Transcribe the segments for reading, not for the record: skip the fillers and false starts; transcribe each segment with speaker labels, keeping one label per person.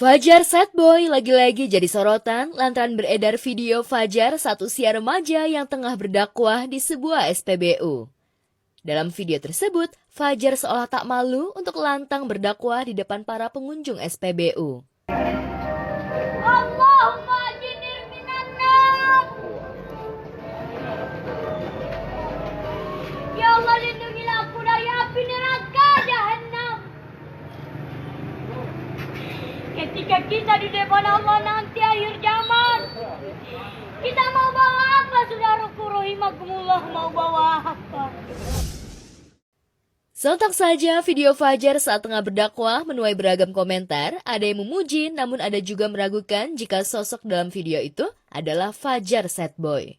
Speaker 1: Fajar Sad Boy lagi-lagi jadi sorotan lantaran beredar video Fajar saat usia remaja yang tengah berdakwah di sebuah SPBU. Dalam video tersebut, Fajar seolah tak malu untuk lantang berdakwah di depan para pengunjung SPBU.
Speaker 2: Allahumma ajinir minan nar. Ya Allah, lindungilah aku dari api neraka Jahannam. Ketika kita di depan Allah nanti akhir zaman, kita mau bawa apa, saudaraku rahimakumullah, mau bawa apa?
Speaker 1: Sontak saja video Fajar saat tengah berdakwah menuai beragam komentar. Ada yang memuji, namun ada juga meragukan jika sosok dalam video itu adalah Fajar Sad Boy.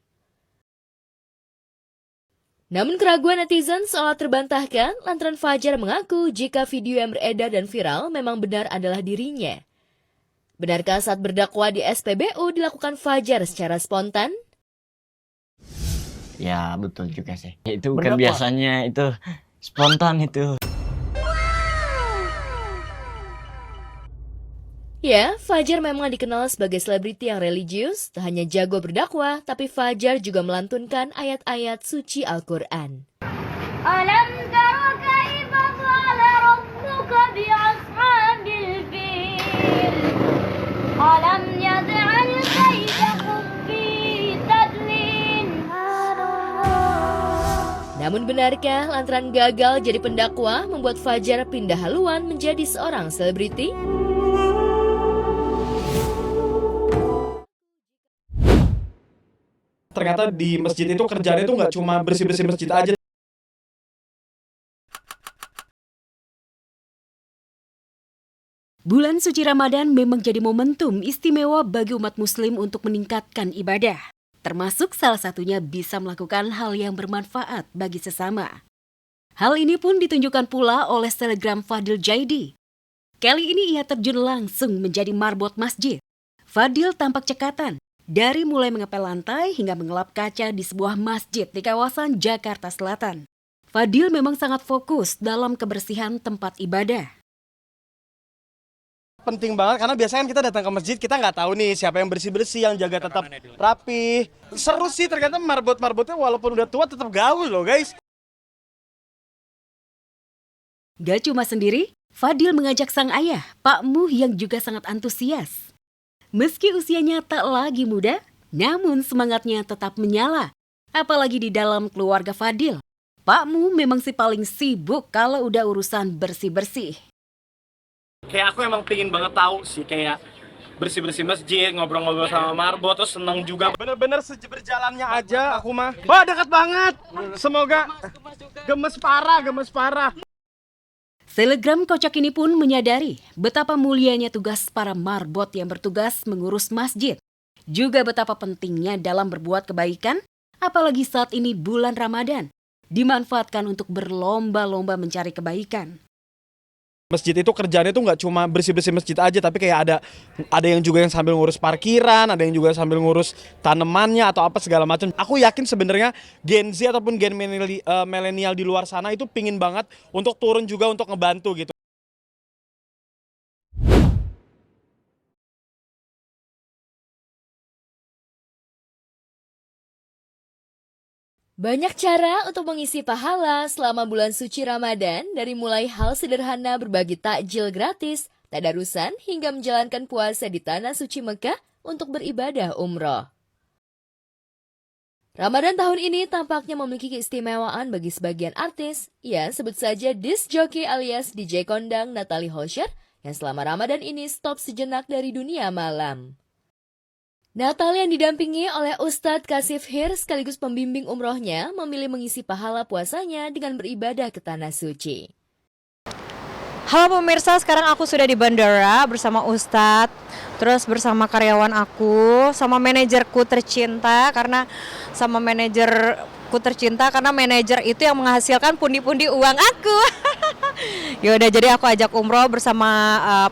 Speaker 1: Namun keraguan netizen seolah terbantahkan lantaran Fajar mengaku jika video yang beredar dan viral memang benar adalah dirinya. Benarkah saat berdakwah di SPBU dilakukan Fajar secara spontan?
Speaker 3: Ya betul juga sih. Itu kan biasanya itu spontan itu.
Speaker 1: Ya, Fajar memang dikenal sebagai selebriti yang religius, tak hanya jago berdakwah, tapi Fajar juga melantunkan ayat-ayat suci Al-Quran.
Speaker 2: Alam tara kaifa fa'ala rabbuka bi'ashabil fil. Alam yaj'al kaydahum fi tadlil.
Speaker 1: Namun benarkah lantaran gagal jadi pendakwah membuat Fajar pindah haluan menjadi seorang selebriti?
Speaker 4: Ternyata di masjid itu kerjanya itu nggak cuma bersih-bersih masjid aja.
Speaker 5: Bulan suci Ramadan memang jadi momentum istimewa bagi umat muslim untuk meningkatkan ibadah. Termasuk salah satunya bisa melakukan hal yang bermanfaat bagi sesama. Hal ini pun ditunjukkan pula oleh selebgram Fadil Jaidi. Kali ini ia terjun langsung menjadi marbot masjid. Fadil tampak cekatan, dari mulai mengepel lantai hingga mengelap kaca di sebuah masjid di kawasan Jakarta Selatan. Fadil memang sangat fokus dalam kebersihan tempat ibadah.
Speaker 4: Penting banget karena biasanya kan kita datang ke masjid kita nggak tahu nih siapa yang bersih-bersih, yang jaga tetap rapi. Seru sih ternyata marbot-marbotnya walaupun udah tua tetap gaul loh guys.
Speaker 5: Gak cuma sendiri, Fadil mengajak sang ayah, Pak Muh yang juga sangat antusias. Meski usianya tak lagi muda, namun semangatnya tetap menyala. Apalagi di dalam keluarga Fadil. Pak Muh memang si paling sibuk kalau udah urusan bersih-bersih.
Speaker 4: Kayak aku emang pingin banget tahu sih kayak bersih-bersih masjid, ngobrol-ngobrol sama marbot, terus seneng juga. Bener-bener berjalannya aja aku mah. Wah dekat banget. Semoga gemes parah.
Speaker 5: Selebgram kocak ini pun menyadari betapa mulianya tugas para marbot yang bertugas mengurus masjid. Juga betapa pentingnya dalam berbuat kebaikan, apalagi saat ini bulan Ramadan, dimanfaatkan untuk berlomba-lomba mencari kebaikan.
Speaker 4: Masjid itu kerjanya itu nggak cuma bersih-bersih masjid aja, tapi kayak ada yang juga yang sambil ngurus parkiran, ada yang juga sambil ngurus tanamannya atau apa segala macam. Aku yakin sebenarnya Gen Z ataupun Gen milenial di luar sana itu pingin banget untuk turun juga untuk ngebantu gitu.
Speaker 1: Banyak cara untuk mengisi pahala selama bulan suci Ramadan, dari mulai hal sederhana berbagi takjil gratis, tadarusan, hingga menjalankan puasa di tanah suci Mekah untuk beribadah umroh. Ramadan tahun ini tampaknya memiliki keistimewaan bagi sebagian artis. Ya, sebut saja disc jockey alias DJ kondang Natalie Holscher yang selama Ramadan ini stop sejenak dari dunia malam. Natalie yang didampingi oleh Ustadz Kasif Hir sekaligus pembimbing umrohnya memilih mengisi pahala puasanya dengan beribadah ke tanah suci.
Speaker 6: Halo pemirsa, sekarang aku sudah di bandara bersama Ustadz, terus bersama karyawan aku, sama manajerku tercinta karena manajer itu yang menghasilkan pundi-pundi uang aku. Yaudah, jadi aku ajak umroh bersama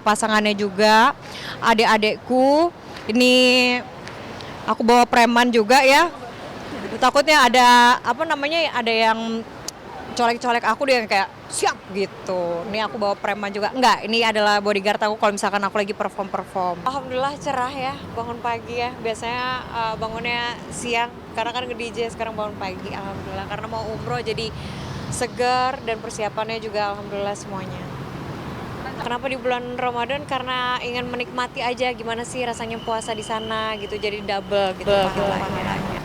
Speaker 6: pasangannya juga, adik-adikku. Ini aku bawa preman juga ya. Takutnya ada ada yang colek-colek aku dia yang kayak siap gitu. Ini aku bawa preman juga. Enggak, ini adalah bodyguard aku kalau misalkan aku lagi perform. Alhamdulillah cerah ya, bangun pagi ya. Biasanya bangunnya siang karena kan nge-DJ, sekarang bangun pagi. Alhamdulillah karena mau umroh jadi segar dan persiapannya juga alhamdulillah semuanya. Kenapa di bulan Ramadan? Karena ingin menikmati aja gimana sih rasanya puasa di sana gitu. Jadi double gitu pahalanya.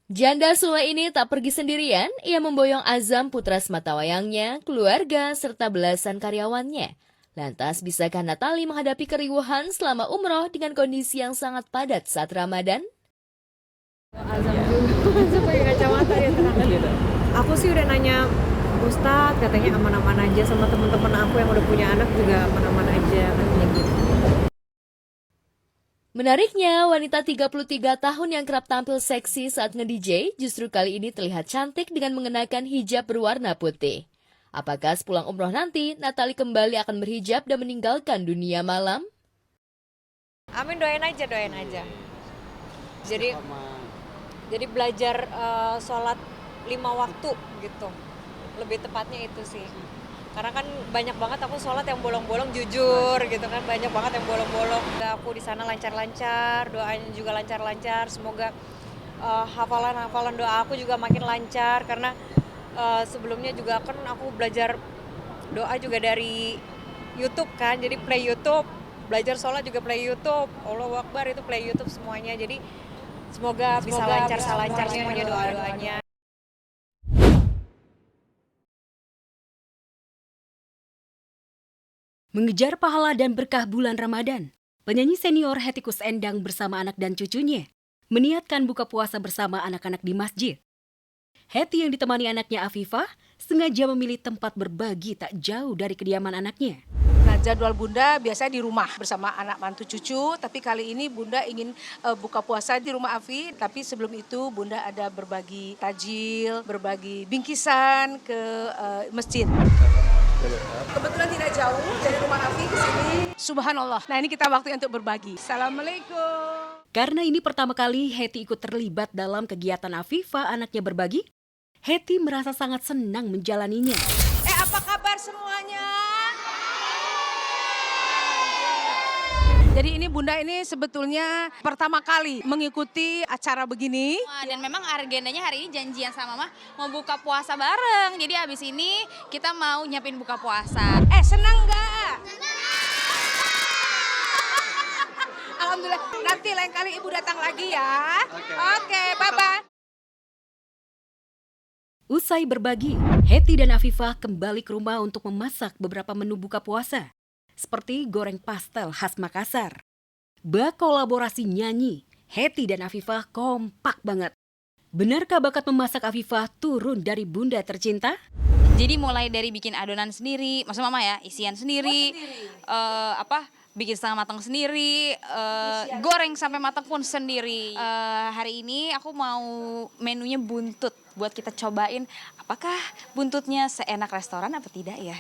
Speaker 1: Janda Sule ini tak pergi sendirian, ia memboyong Azam putra sematawayangnya, keluarga, serta belasan karyawannya. Lantas, bisakah Natali menghadapi keriuhan selama umroh dengan kondisi yang sangat padat saat Ramadan?
Speaker 6: Pakai kacamata ya tenang. Aku sih udah nanya Ustadz, katanya aman-aman aja, sama teman-teman aku yang udah punya anak juga aman-aman aja katanya gitu.
Speaker 1: Menariknya, wanita 33 tahun yang kerap tampil seksi saat nge-DJ justru kali ini terlihat cantik dengan mengenakan hijab berwarna putih. Apakah sepulang umroh nanti, Natali kembali akan berhijab dan meninggalkan dunia malam?
Speaker 6: Amin, doain aja. Jadi belajar sholat 5 waktu gitu. Lebih tepatnya itu sih. Karena kan banyak banget aku sholat yang bolong-bolong, jujur gitu kan, banyak banget yang bolong-bolong. Aku di sana lancar-lancar, doanya juga lancar-lancar. Semoga hafalan doa aku juga makin lancar karena sebelumnya juga kan aku belajar doa juga dari YouTube kan, jadi play YouTube, belajar sholat juga play YouTube. Allahu Akbar itu play YouTube semuanya. Jadi semoga bisa lancar semuanya doa-doanya.
Speaker 5: Mengejar pahala dan berkah bulan Ramadan, penyanyi senior Hetty Koes Endang bersama anak dan cucunya meniatkan buka puasa bersama anak-anak di masjid. Hetty yang ditemani anaknya Afifah sengaja memilih tempat berbagi tak jauh dari kediaman anaknya.
Speaker 7: Nah, jadwal Bunda biasanya di rumah bersama anak mantu cucu, tapi kali ini Bunda ingin buka puasa di rumah Afi, tapi sebelum itu Bunda ada berbagi tajil, berbagi bingkisan ke masjid. Kebetulan tidak jauh dari rumah Afi ke sini. Subhanallah. Nah, ini kita waktu untuk berbagi. Assalamualaikum.
Speaker 5: Karena ini pertama kali Hetty ikut terlibat dalam kegiatan Afifah anaknya berbagi, Hetty merasa sangat senang menjalaninya.
Speaker 7: Apa kabar semuanya? Jadi ini Bunda ini sebetulnya pertama kali mengikuti acara begini.
Speaker 8: Dan memang agendanya hari ini janjian sama Mama mau buka puasa bareng. Jadi habis ini kita mau nyiapin buka puasa.
Speaker 7: Senang nggak? Alhamdulillah. Nanti lain kali Ibu datang lagi ya. Oke, bye-bye.
Speaker 5: Usai berbagi, Hetty dan Afifah kembali ke rumah untuk memasak beberapa menu buka puasa, seperti goreng pastel khas Makassar. Bak kolaborasi nyanyi, Hetty dan Afifah kompak banget. Benarkah bakat memasak Afifah turun dari bunda tercinta?
Speaker 8: Jadi mulai dari bikin adonan sendiri, maksud Mama ya, isian sendiri, bikin setengah matang sendiri, goreng sampai matang pun sendiri. Hari ini aku mau menunya buntut buat kita cobain apakah buntutnya seenak restoran apa tidak ya.